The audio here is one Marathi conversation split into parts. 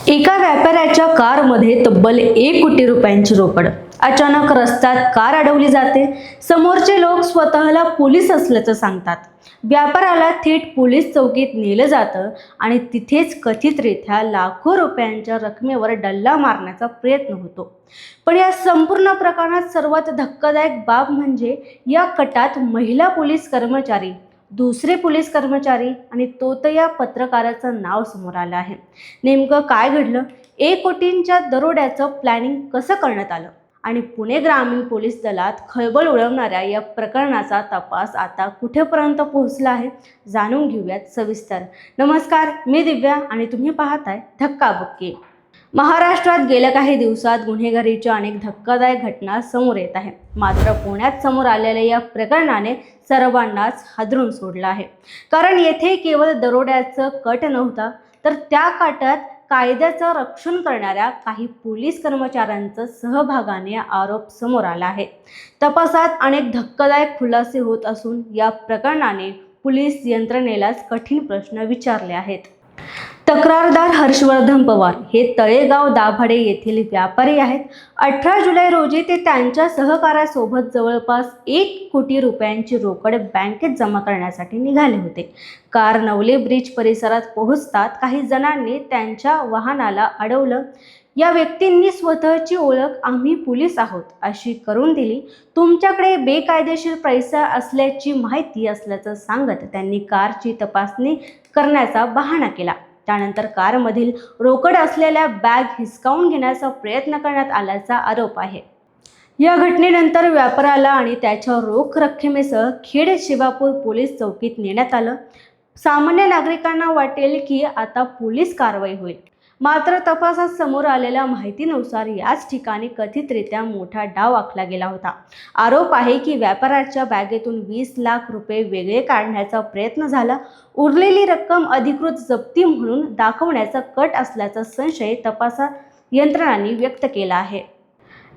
एका व्यापाऱ्याच्या कारमध्ये तब्बल 1 कोटी रुपयांची रोकड. अचानक रस्त्यात कार अडवली जाते. समोरचे लोक स्वतःला पोलीस असल्याचं सांगतात. व्यापाऱ्याला थेट पोलीस चौकीत नेलं जातं आणि तिथेच कथितरित्या लाखो रुपयांच्या रकमेवर डल्ला मारण्याचा प्रयत्न होतो. पण या संपूर्ण प्रकरणात सर्वात धक्कादायक बाब म्हणजे या कटात महिला पोलीस कर्मचारी, दुसरे पोलीस कर्मचारी आणि तोतया पत्रकाराचं नाव समोर आलं आहे. नेमकं काय घडलं? 1 कोटींच्या दरोड्याचं प्लॅनिंग कसं करण्यात आलं? आणि पुणे ग्रामीण पोलीस दलात खळबळ उडवणाऱ्या या प्रकरणाचा तपास आता कुठेपर्यंत पोहोचला आहे, जाणून घेऊयात सविस्तर. नमस्कार, मी दिव्या आणि तुम्ही पाहताय धक्काबुक्की. महाराष्ट्रात गेल्या काही दिवसात गुन्हेगारीच्या अनेक धक्कादायक घटना समोर येत आहेत. मात्र पुण्यात समोर आलेल्या या प्रकरणाने सर्वांनाच हादरून सोडलं आहे. कारण येथे केवळ दरोड्याचं कट नव्हता, तर त्या कटात कायद्याचं रक्षण करणाऱ्या काही पोलीस कर्मचाऱ्यांचा सहभागाने आरोप समोर आला आहे. तपासात अनेक धक्कादायक खुलासे होत असून या प्रकरणाने पोलीस यंत्रणेलाच कठीण प्रश्न विचारले आहेत. तक्रारदार हर्षवर्धन पवार हे तळेगाव दाभाडे येथील व्यापारी आहेत. 18 जुलै रोजी ते त्यांच्या सहकाऱ्यासोबत जवळपास 1 कोटी रुपयांची रोकड बँकेत जमा करण्यासाठी निघाले होते. कार नवले ब्रिज परिसरात पोहोचतात काही जणांनी त्यांच्या वाहनाला अडवलं. या व्यक्तींनी स्वतःची ओळख "आम्ही पोलीस आहोत" अशी करून दिली. तुमच्याकडे बेकायदेशीर पैसा असल्याची माहिती असल्याचं सांगत त्यांनी कारची तपासणी करण्याचा बहाणा केला. त्यानंतर कारमधील रोकड असलेल्या बॅग हिसकावून घेण्याचा प्रयत्न करण्यात आल्याचा आरोप आहे. या घटनेनंतर व्यापाऱ्याला आणि त्याच्या रोख रकमेसह खेड शिवापूर पोलीस चौकीत नेण्यात आलं. सामान्य नागरिकांना वाटेल की आता पोलीस कारवाई होईल, मात्र तपासात समोर आलेल्या माहितीनुसार याच ठिकाणी कथितरित्या मोठा डाव आखला गेला होता. आरोप आहे की व्यापाऱ्याच्या बॅगेतून 20 लाख रुपये वेगळे काढण्याचा प्रयत्न झाला. उरलेली रक्कम अधिकृत जप्ती म्हणून दाखवण्याचा कट असल्याचा संशय तपास यंत्रणांनी व्यक्त केला आहे.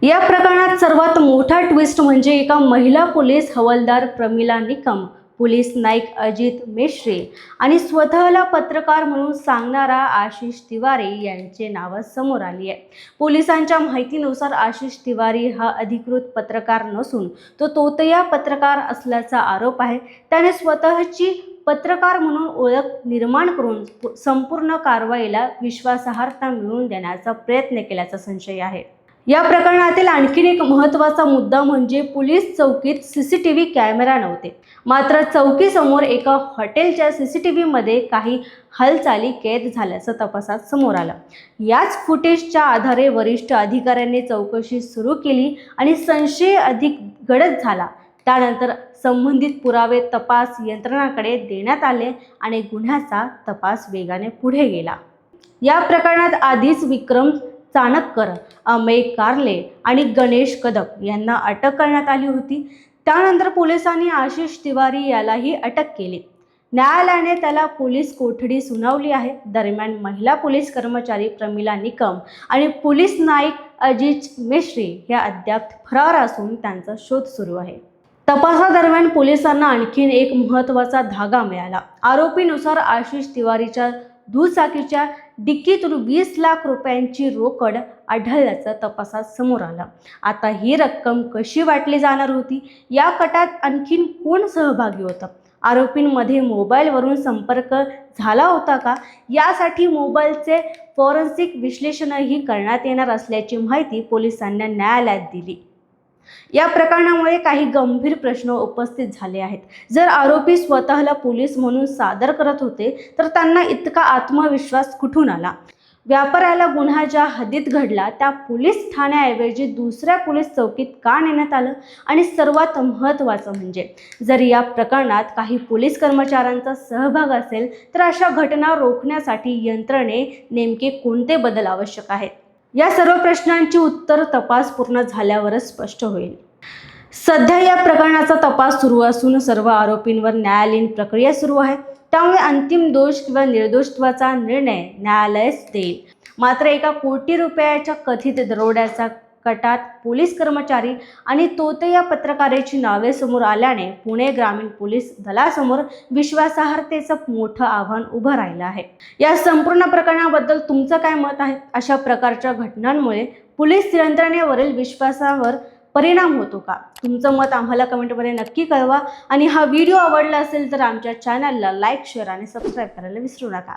या प्रकरणात सर्वात मोठा ट्विस्ट म्हणजे एका महिला पोलीस हवालदार प्रमिला निकम, पोलीस नाईक अजित मेश्रे आणि स्वतःला पत्रकार म्हणून सांगणारा आशिष तिवारी यांचे नाव समोर आली आहे. पोलिसांच्या माहितीनुसार आशिष तिवारी हा अधिकृत पत्रकार नसून तो तोतया पत्रकार असल्याचा आरोप आहे. त्याने स्वतःची पत्रकार म्हणून ओळख निर्माण करून संपूर्ण कारवाईला विश्वासार्हता मिळवून देण्याचा प्रयत्न केल्याचा संशय आहे. या प्रकरणातील आणखीन एक महत्त्वाचा मुद्दा म्हणजे पोलीस चौकीत CCTV कॅमेरा नव्हते. मात्र चौकीसमोर एका हॉटेलच्या CCTV मध्ये काही हालचाली कैद झाल्याचं तपासात समोर आलं. याच फुटेजच्या आधारे वरिष्ठ अधिकाऱ्यांनी चौकशी सुरू केली आणि संशय अधिक गडद झाला. त्यानंतर संबंधित पुरावे तपास यंत्रणांकडे देण्यात आले आणि गुन्ह्याचा तपास वेगाने पुढे गेला. या प्रकरणात आधीच विक्रम चाणक्कर, अमेय कारले आणि गणेश कदम यांना अटक करण्यात आली होती. त्यानंतर पोलिसांनी आशिष तिवारी यालाही अटक केली. न्यायालयाने त्याला पोलीस कोठडी सुनावली आहे. दरम्यान महिला पोलीस कर्मचारी प्रमिला निकम आणि पोलीस नाईक अजित मेश्रे हे अद्याप फरार असून त्यांचा शोध सुरू आहे. तपासादरम्यान पोलिसांना आणखीन एक महत्त्वाचा धागा मिळाला. आरोपीनुसार आशिष तिवारीच्या दुचाकीच्या डिक्कीतून 20 लाख रुपयांची रोकड आढळल्याचं तपासात समोर आलं. आता ही रक्कम कशी वाटली जाणार होती? या कटात आणखीन कोण सहभागी होतं? आरोपींमध्ये मोबाईलवरून संपर्क झाला होता का? यासाठी मोबाईलचे फॉरेन्सिक विश्लेषणही करण्यात येणार असल्याची माहिती पोलिसांनी न्यायालयात दिली. या प्रकरणामुळे काही गंभीर प्रश्न उपस्थित झाले आहेत. जर आरोपी स्वतःला पोलीस म्हणून सादर करत होते तर त्यांना इतका आत्मविश्वास कुठून आला? व्यापाऱ्याला गुन्हा ज्या हद्दीत घडला त्या पोलीस ठाण्याऐवजी दुसऱ्या पोलीस चौकीत का नेण्यात आलं? आणि सर्वात महत्त्वाचं म्हणजे जर या प्रकरणात काही पोलीस कर्मचाऱ्यांचा सहभाग असेल तर अशा घटना रोखण्यासाठी यंत्रणे नेमके कोणते बदल आवश्यक आहेत? या सर्व प्रश्नांची उत्तर तपास पूर्ण झाल्यावरच स्पष्ट होईल. सध्या या प्रकरणाचा तपास सुरू असून सर्व आरोपींवर न्यायालयीन प्रक्रिया सुरू आहे. त्यामुळे अंतिम दोष किंवा निर्दोषत्वाचा निर्णय न्यायालयच देईल. मात्र 1 कोटी रुपयाच्या कथित दरोड्याचा कटात पोलीस कर्मचारी आणि तोते या पत्रकाराची नावे समोर आल्याने पुणे ग्रामीण पोलीस दलासमोर विश्वासार्हतेचं मोठं आव्हान उभं राहिलं आहे। या संपूर्ण प्रकरणाबद्दल तुमचं काय मत आहे? अशा प्रकारच्या घटनांमुळे पोलीस यंत्रणेवरील विश्वासावर परिणाम होतो का? तुमचं मत आम्हाला कमेंटमध्ये नक्की कळवा आणि हा व्हिडिओ आवडला असेल तर आमच्या चॅनलला लाईक, शेअर आणि सबस्क्राईब करायला विसरू नका।